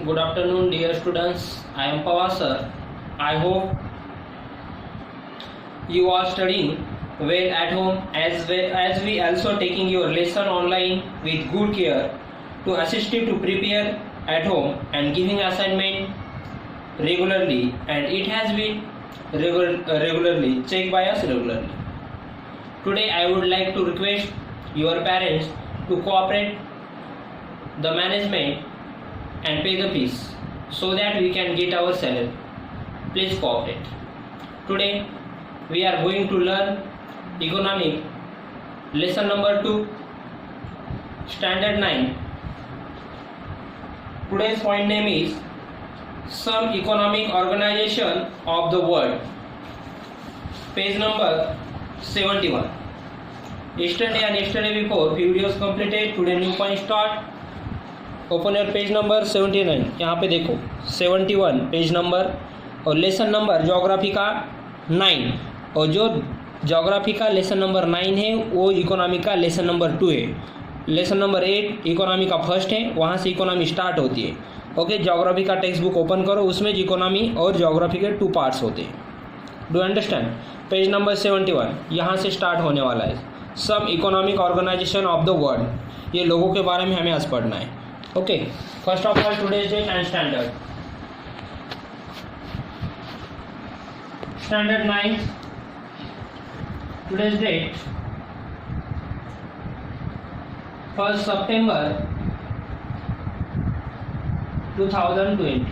Good afternoon, dear students. I am Pawar sir. I hope you are studying well at home as well as we also taking your lesson online with good care to assist you to prepare at home and giving assignment regularly, and it has been regularly checked by us regularly. Today I would like to request your parents to cooperate the management and pay the fees so that we can get our salary. Please cooperate. Today we are going to learn economic lesson number 2, standard 9. Today's point name is some economic organization of the world. Page number 71. Yesterday and yesterday before few videos completed. Today new point start. Open your page number 79. यहाँ पे देखो 71 page number और lesson number geography का 9, और जो geography का lesson number 9 है वो इकोनॉमी का लेसन नंबर 2 है. लेसन नंबर 8 इकोनॉमी का फर्स्ट है, वहाँ से इकोनॉमी स्टार्ट होती है. ओके, ज्योग्राफी का टेक्स्ट बुक ओपन करो, उसमें इकोनॉमी और ज्योग्राफी के 2 पार्ट्स होते हैं. Do understand? पेज नंबर 71 यहाँ से स्टार्ट होने वाला है. Some economic organisation of the world, ये लोगों के बारे में हमें आज पढ़ना है. Okay, first of all today's date and standard. Standard 9. Today's date 1st September 2020.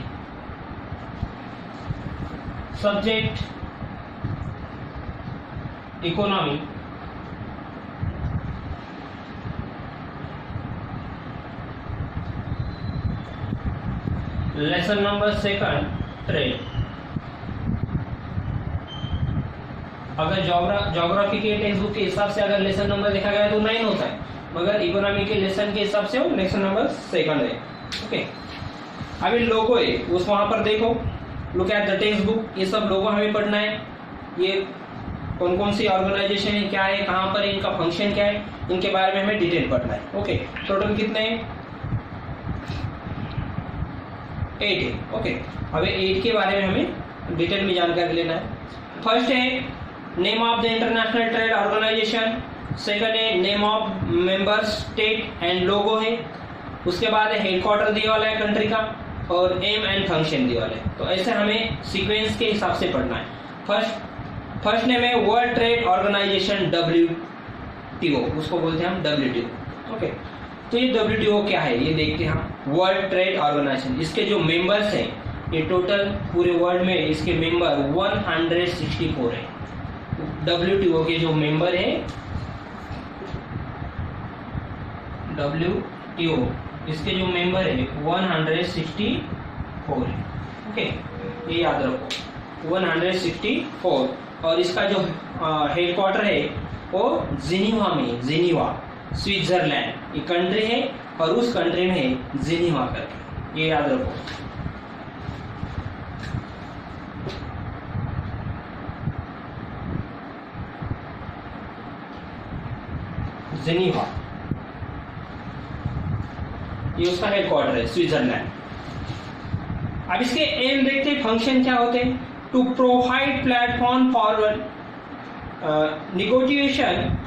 Subject economy. Lesson number 2 trade. अगर ज्योग्राफी के टेक्स्ट बुक के हिसाब से अगर लेसन नंबर देखा गया तो 9 होता है, मगर इकोनॉमी के लेसन के हिसाब से वो लेसन नंबर 2 है. ओके, अभी लोगो है उस वहां पर देखो, look at the text book. ये सब लोगो हमें पढ़ना है. ये कौन कौन सी ऑर्गेनाइजेशन है, क्या है, कहाँ पर है, इनका फंक्शन क्या है, इनके बारे में हमें डिटेल पढ़ना है. ओके, टोटल कितने हैं? 8 है. ओके, अब 8 के बारे में हमें डिटेल में जानकारी लेना है. फर्स्ट है name of the international trade organization. Second है name of member state and logo है. उसके बाद है हेडक्वार्टर दिया वाला है कंट्री का, और एम एंड फंक्शन दिया वाला है. तो ऐसे हमें सीक्वेंस के हिसाब से पढ़ना है. फर्स्ट नेम है वर्ल्ड ट्रेड ऑर्गेनाइजेशन, WTO, उसको बोलते हैं हम WTO. ओके, तो ये WTO क्या है ये देखते हैं हम. वर्ल्ड ट्रेड ऑर्गेनाइजेशन, इसके जो मेंबर्स हैं, ये टोटल पूरे वर्ल्ड में इसके मेंबर 164 है. WTO के जो मेंबर है, WTO इसके जो मेंबर है 164 है. ओके, ये याद रखो 164. और इसका जो हेडक्वार्टर है वो जिनीवा में, जिनीवा स्विट्जरलैंड ये कंट्री है, और उस कंट्री में है जिनीवा करके, ये याद रखो. जिनीवा ये उसका हेडक्वार्टर है, स्विट्जरलैंड. अब इसके एम देखते हैं, फंक्शन क्या होते हैं. To provide platform for negotiation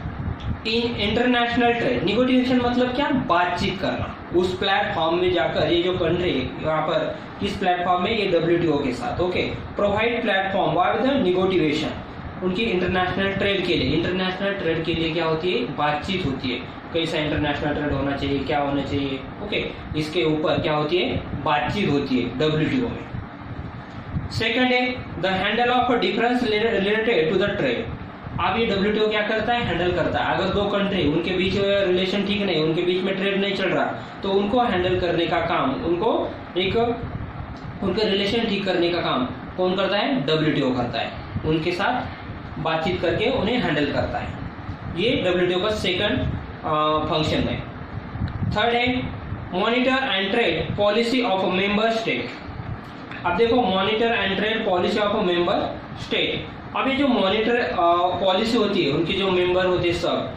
in international trade. Negotiation मतलब क्या? बातचीत करना. उस प्लेटफॉर्म में जाकर ये जो कंट्री यहाँ पर किस प्लेटफॉर्म में, ये WTO के साथ. Okay, provide platform wide the negotiation, उनकी इंटरनेशनल ट्रेड के लिए. इंटरनेशनल ट्रेड के लिए क्या होती है? बातचीत होती है. कैसा इंटरनेशनल ट्रेड होना चाहिए, क्या होना चाहिए. ओके, इसके ऊपर क्या होती है? बातचीत होती है WTO में. सेकंड है the handle of difference related to the trade. अब ये WTO क्या करता है? हैंडल करता है. अगर 2 कंट्री उनके बीच रिलेशन ठीक नहीं, उनके बीच में ट्रेड नहीं चल रहा, तो उनको हैंडल करने का काम, उनको एक उनके रिलेशन ठीक करने का काम कौन करता है? WTO करता है. उनके साथ बातचीत करके उन्हें हैंडल करता है. ये WTO का सेकंड फंक्शन है. थर्ड है monitor and trade policy of member state. अब देखो, monitor and trade policy of member state. अब ये जो मॉनिटर पॉलिसी होती है, उनके जो मेंबर होते हैं सब,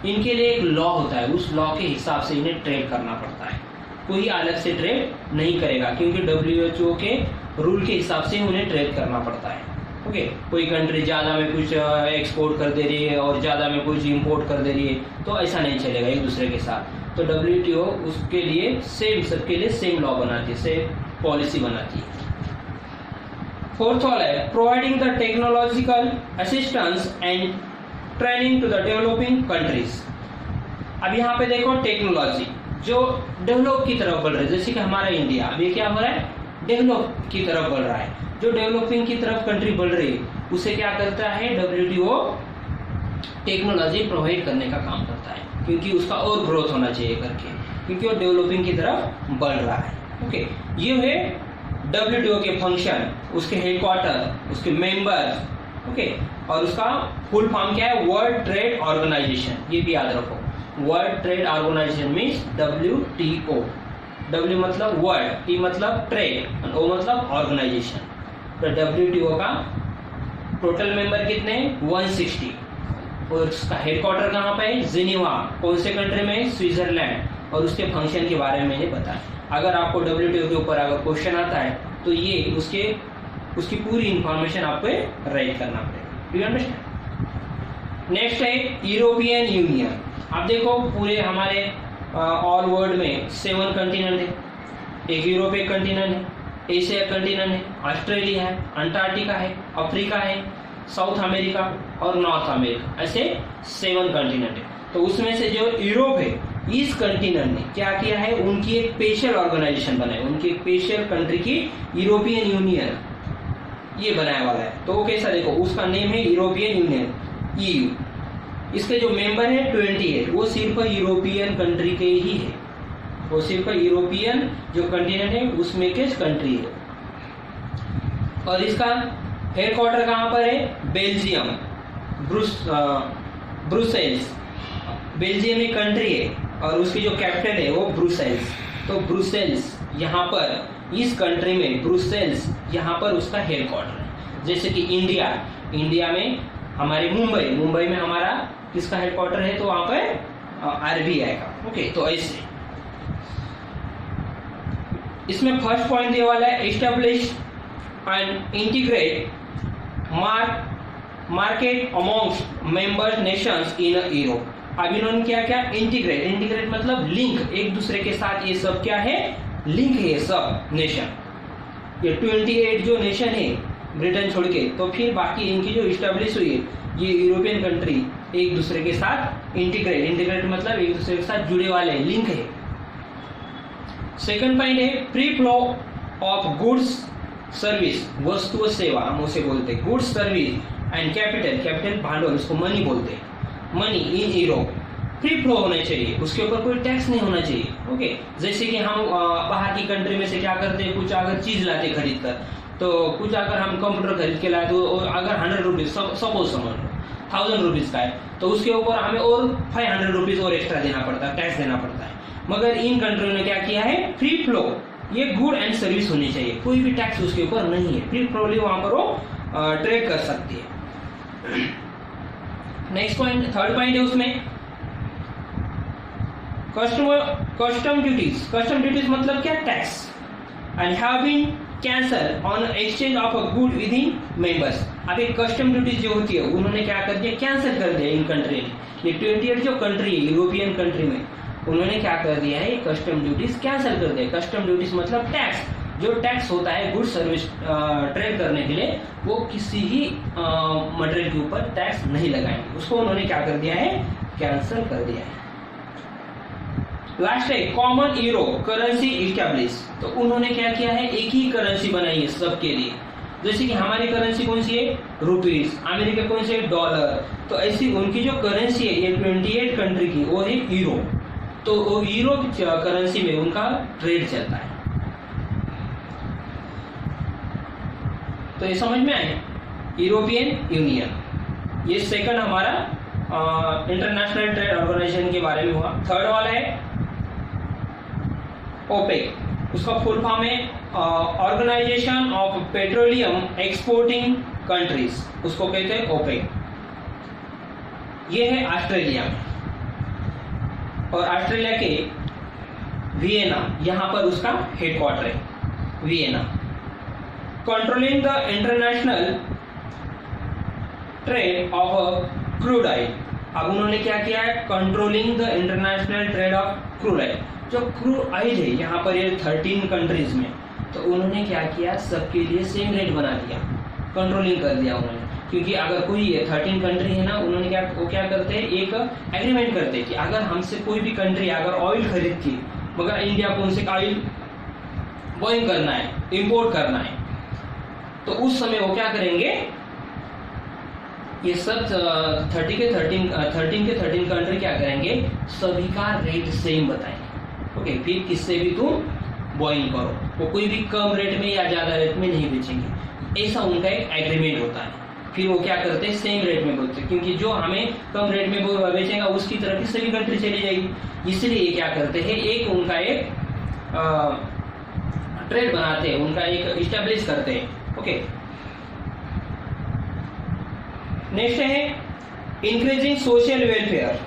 इनके लिए एक लॉ होता है. उस लॉ के हिसाब से इन्हें ट्रेड करना पड़ता है. कोई अलग से ट्रेड नहीं करेगा, क्योंकि WHO के रूल के हिसाब से उन्हें ट्रेड करना पड़ता है। ओके, कोई कंट्री ज़्यादा में कुछ एक्सपोर्ट कर दे रही है और ज़्यादा में कुछ इंपोर्ट कर दे रही है, तो ऐसा नहीं चलेगा एक दूसरे के साथ। तो WTO उसके लिए सेम, सबके लिए सेम लॉ बनाती है, सेम पॉलिसी बनाती है। फोर्थ वाला है providing the technological assistance and training to the developing countries. अब यहाँ पे देखो टेक्नोलॉजी जो डेवलप की तरफ बढ़ रही है, जैसे कि हमारा इंडिया अभी क्या हो रहा है, डेवलप की तरफ बढ़ रहा है। जो डेवलपिंग की तरफ कंट्री बढ़ रही है उसे क्या करता है, WTO टेक्नोलॉजी प्रोवाइड करने का काम करता है, क्योंकि उसका और ग्रोथ होना चाहिए करके, क्योंकि वो डेवलपिंग की तरफ बढ़ रहा है। ओके, ये है WTO के फंक्शन, उसके हेडक्वार्टर, उसके मेंबर्स। ओके, और उसका फुल फॉर्म क्या है, वर्ल्ड ट्रेड ऑर्गेनाइजेशन, ये भी याद रखो। World Trade Organization means WTO। W मतलब वर्ल्ड, T मतलब ट्रेड और O मतलब ऑर्गेनाइजेशन। तो WTO का टोटल मेंबर कितने हैं, 160। और उसका हेडक्वार्टर कहाँ पे है, जिनेवा। कौन से कंट्री में, स्विट्जरलैंड। और उसके फंक्शन के बारे में मैंने बताया। अगर आपको WTO के ऊपर अगर क्वेश्चन आता है तो ये उसकी पूरी इंफॉर्मेशन आपको राइट करना पड़ेगा। You understand. नेक्स्ट है यूरोपियन यूनियन। आप देखो पूरे हमारे ऑल वर्ल्ड में 7 कंटिनेंट है। एक यूरोप एक कंटिनेंट है, एशिया कंटिनेंट है, ऑस्ट्रेलिया है, अंटार्कटिका है, अफ्रीका है, साउथ अमेरिका और नॉर्थ अमेरिका, ऐसे 7 कंटिनेंट है। तो उसमें से जो यूरोप है, इस कंटिनेंट ने क्या किया है, उनकी एक स्पेशल ऑर्गेनाइजेशन बनाई, उनकी एक स्पेशल कंट्री की यूरोपियन यूनियन ये बनाया वाला है। तो वो कैसा, देखो उसका नेम है यूरोपियन यूनियन, EU। इसके जो मेंबर है 28, वो सिर्फ यूरोपियन कंट्री के ही है, वो सिर्फ यूरोपियन जो कंटिनेंट है उसमें के कंट्री है। और इसका हेडक्वार्टर कहाँ पर है, बेल्जियम, ब्रुसेल्स। बेल्जियम एक कंट्री है और उसकी जो कैपिटल है वो ब्रुसेल्स। तो ब्रुसेल्स यहाँ पर, इस कंट्री में ब्रुसेल्स यहाँ पर उसका हेडक्वार्टर है। जैसे कि इंडिया में हमारे मुंबई में हमारा किसका हेडक्वार्टर है, तो वहां पर RBI का। ओके, तो ऐसे इसमें फर्स्ट पॉइंट ये वाला है, establish and integrate market amongst member nations in Europe. अब इन्होंने क्या क्या, इंटीग्रेट मतलब लिंक, एक दूसरे के साथ ये सब क्या है, लिंक है सब नेशन। ये 28 जो नेशन है ब्रिटेन छोड़ के, तो फिर बाकी इनकी जो इस्टेब्लिश हुई है ये यूरोपियन कंट्री एक दूसरे के साथ इंटीग्रेट मतलब एक दूसरे के साथ जुड़े वाले, लिंक है। सेकंड पॉइंट है free flow of goods service, वस्तु और सेवा हम उसे बोलते हैं, गुड्स सर्विस एंड कैपिटल भांडवल, उसको मनी बोलते हैं, money in Europe. Free flow होना चाहिए, उसके ऊपर कोई टैक्स नहीं होना चाहिए। ओके, जैसे कि हम बाहर की कंट्री में से क्या करते हैं, कुछ अगर चीज लाते खरीद कर, तो कुछ अगर हम कंप्यूटर खरीद के लाए तो अगर 100 रुपीज, सपोज समझ लो 1000 रुपीज का है, तो उसके ऊपर हमें और 500 रुपीज और एक्स्ट्रा देना पड़ता है, टैक्स देना पड़ता है। मगर इन कंट्रियों ने क्या किया है, फ्री फ्लो, ये गुड एंड सर्विस होनी चाहिए, कोई भी टैक्स उसके ऊपर नहीं है, फ्री फ्लोली वहां पर वो ट्रेड कर सकती है। नेक्स्ट पॉइंट, थर्ड पॉइंट है उसमें कस्टम ड्यूटीज मतलब क्या, tax, and have been cancel on exchange of a good within members. अब एक कस्टम ड्यूटीज जो होती है उन्होंने क्या कर दिया, कैंसिल कर दिया इन कंट्री ने। ये 28 जो कंट्री है यूरोपियन कंट्री में, उन्होंने क्या कर दिया है, कस्टम ड्यूटीज कैंसिल कर दिया। कस्टम ड्यूटीज मतलब टैक्स, जो टैक्स होता है गुड सर्विस ट्रेड करने के लिए, वो किसी ही मटेरियल के ऊपर टैक्स नहीं लगाएंगे, उसको उन्होंने क्या कर दिया है, कैंसिल कर दिया है। लास्ट है कॉमन यूरो करेंसी इस्टेब्लिश। तो उन्होंने क्या किया है, एक ही करेंसी बनाई है सबके लिए। जैसे कि हमारी करेंसी कौन सी है, रुपीज, अमेरिका कौन सी है, डॉलर। तो ऐसी उनकी जो करेंसी है ये 28 कंट्री की, वो है यूरो। तो वो यूरो करेंसी में उनका ट्रेड चलता है। तो ये समझ में आए, यूरोपियन यूनियन, ये सेकंड हमारा इंटरनेशनल ट्रेड ऑर्गेनाइजेशन के बारे में हुआ। थर्ड वाला है ओपेक, उसका फुल फॉर्म है Organization of Petroleum Exporting Countries, उसको कहते हैं ओपेक। ये है ऑस्ट्रेलिया में, और ऑस्ट्रेलिया के वियना, यहाँ पर उसका हेडक्वार्टर है, Vienna. Controlling the international trade off crude oil. अब उन्होंने क्या किया है, controlling the international trade off crude oil. जो क्रूड ऑयल है यहाँ पर ये 13 कंट्रीज में, तो उन्होंने क्या किया, सबके लिए सेम रेट बना दिया, कंट्रोलिंग कर दिया उन्होंने। क्योंकि अगर कोई 13 कंट्री है ना, उन्होंने क्या करते हैं, एक एग्रीमेंट करते हैं कि अगर हमसे कोई भी कंट्री अगर ऑयल खरीदती, मगर इंडिया को उनसे ऑयल बॉइंग करना है, इंपोर्ट करना है, तो उस समय वो क्या करेंगे, ये सब 13 के 13 कंट्री क्या करेंगे, सभी का रेट सेम बताएंगे। ओके, फिर किससे भी तुम बॉइंग करो, वो कोई भी कम रेट में या ज्यादा रेट में नहीं बेचेंगे, ऐसा उनका एक एग्रीमेंट होता है। फिर वो क्या करते हैं, सेम रेट में बोलते हैं, क्योंकि जो हमें कम रेट में बेचेगा उसकी तरफ ही सभी कंट्री चली जाएगी। इसलिए क्या करते हैं, एक उनका एक ट्रेड बनाते हैं, उनका एक इस्टेब्लिश करते हैं। ओके, नेक्स्ट है इंक्रीजिंग सोशल वेलफेयर।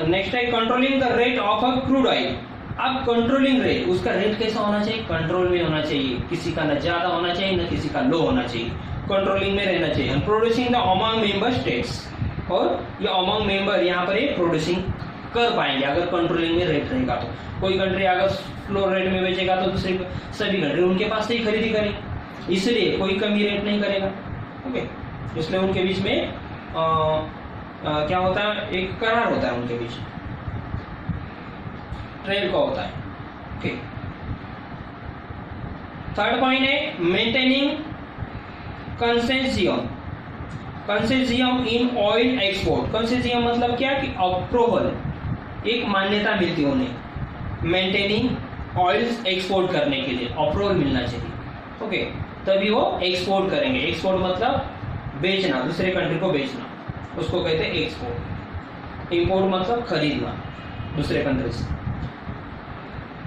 नेक्स्ट है controlling the rate of a crude oil. अब कंट्रोलिंग रेट, उसका रेट कैसा होना चाहिए, कंट्रोल में होना चाहिए, किसी का न ज्यादा होना चाहिए न किसी का लो होना चाहिए, कंट्रोलिंग में रहना चाहिए। And producing the among member states, और ये अमंग मेंबर यहाँ पर ये प्रोड्यूसिंग कर पाएंगे अगर कंट्रोलिंग में रेट रहेगा। तो कोई कंट्री अगर स्लो रेट में बेचेगा तो दूसरी सभी कंट्री उनके पास से ही खरीदी करेगी, इसलिए कोई कमी रेट नहीं करेगा। ओके, इसलिए उनके बीच में क्या होता है, एक करार होता है उनके बीच, ट्रेड का होता है। ओके, थर्ड पॉइंट है maintaining consortium. Consortium in oil export. Consortium मतलब क्या कि अप्रूवल, एक मान्यता मिलती है उन्हें मेंटेनिंग ऑयल एक्सपोर्ट करने के लिए, अप्रूवल मिलना चाहिए। ओके, तभी वो एक्सपोर्ट करेंगे। एक्सपोर्ट मतलब बेचना, दूसरे कंट्री को बेचना, उसको कहते हैं एक्सपोर्ट। इंपोर्ट मतलब खरीदना दूसरे कंट्री से।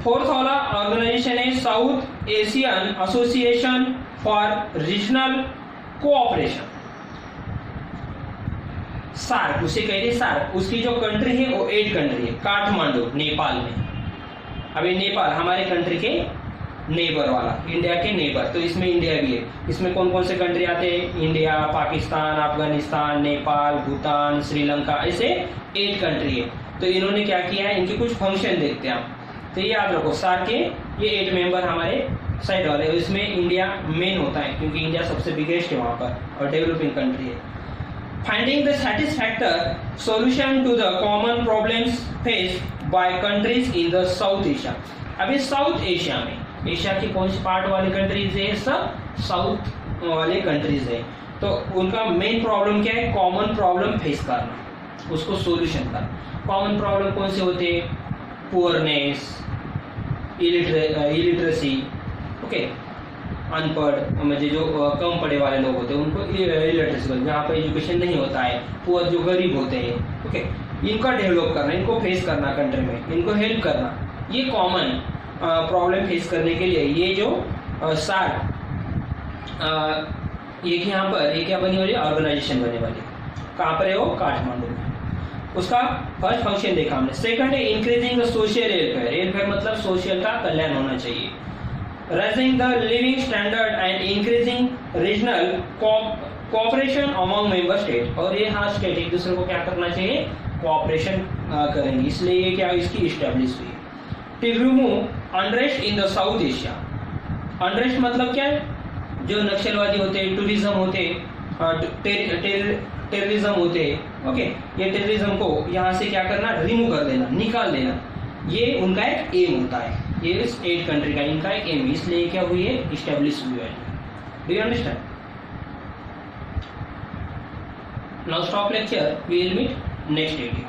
फोर्थ वाला ऑर्गेनाइजेशन है South Asian Association for Regional Cooperation, SAARC, उसे कहते हैं सार्क। उसकी जो कंट्री है वो 8 कंट्री है, काठमांडू नेपाल में। अभी नेपाल हमारे कंट्री के नेबर वाला, इंडिया के नेबर, तो इसमें इंडिया भी है। इसमें कौन कौन से कंट्री आते हैं, इंडिया, पाकिस्तान, अफगानिस्तान, नेपाल, भूटान, श्रीलंका, ऐसे 8 कंट्री है। तो इन्होंने क्या किया है, इनके कुछ फंक्शन देखते हैं आप, तो ये याद रखो, सार्क के ये 8 मेंबर हमारे साइड वाले, इसमें इंडिया मेन होता है क्योंकि इंडिया सबसे बिगेस्ट है वहां पर और डेवलपिंग कंट्री है। Finding the satisfactory solution to the common problems faced by countries in the South Asia. अभी साउथ एशिया में, एशिया की कौन सी पार्ट वाली कंट्रीज है, सब साउथ वाले कंट्रीज है। तो उनका मेन प्रॉब्लम क्या है, कॉमन प्रॉब्लम फेस करना, उसको सोल्यूशन करना। कॉमन प्रॉब्लम कौन से होते हैं, पुअरनेस, इलिटरेसी, ओके, अनपढ़, मतलब जो कम पढ़े वाले लोग होते हैं उनको इलिटरेसी, जहाँ पर एजुकेशन नहीं होता है, पुअर जो गरीब होते हैं, ओके, इनका डेवलप करना, इनको फेस करना कंट्री में, इनको हेल्प करना, ये कॉमन प्रॉब्लम फेस करने के लिए ये जो सार्क, ये यहाँ पर ये क्या बनी वाली ऑर्गेनाइजेशन बने वाली, कहाँ पर है वो, काठमांडू में। उसका फर्स्ट फंक्शन देखा हमने। सेकंड है increasing the social welfare. Welfare मतलब सोशल का कल्याण होना चाहिए। Rising the living standard and increasing regional cooperation among member state. और ये हाँ स्टेट एक दूसरे को क्या करना चाहिए, कोऑपरेशन करेंगे, इसलिए ये क्या इसकी इस्टेब्लिश हुई। To remove unrest in the South Asia. Unrest मतलब क्या है, जो नक्सलवादी होते हैं, टूरिज्म होते हैं, टेररिज्म होते हैं, ओके, ये टेररिज्म को यहाँ से क्या करना, रिमूव कर देना, निकाल देना, ये उनका एक एम होता है। ये इस 8 कंट्री का इनका एक एम, इसलिए क्या हुई है, इस्टेब्लिश हुई है। Do you understand? Now stop lecture, we will meet next video.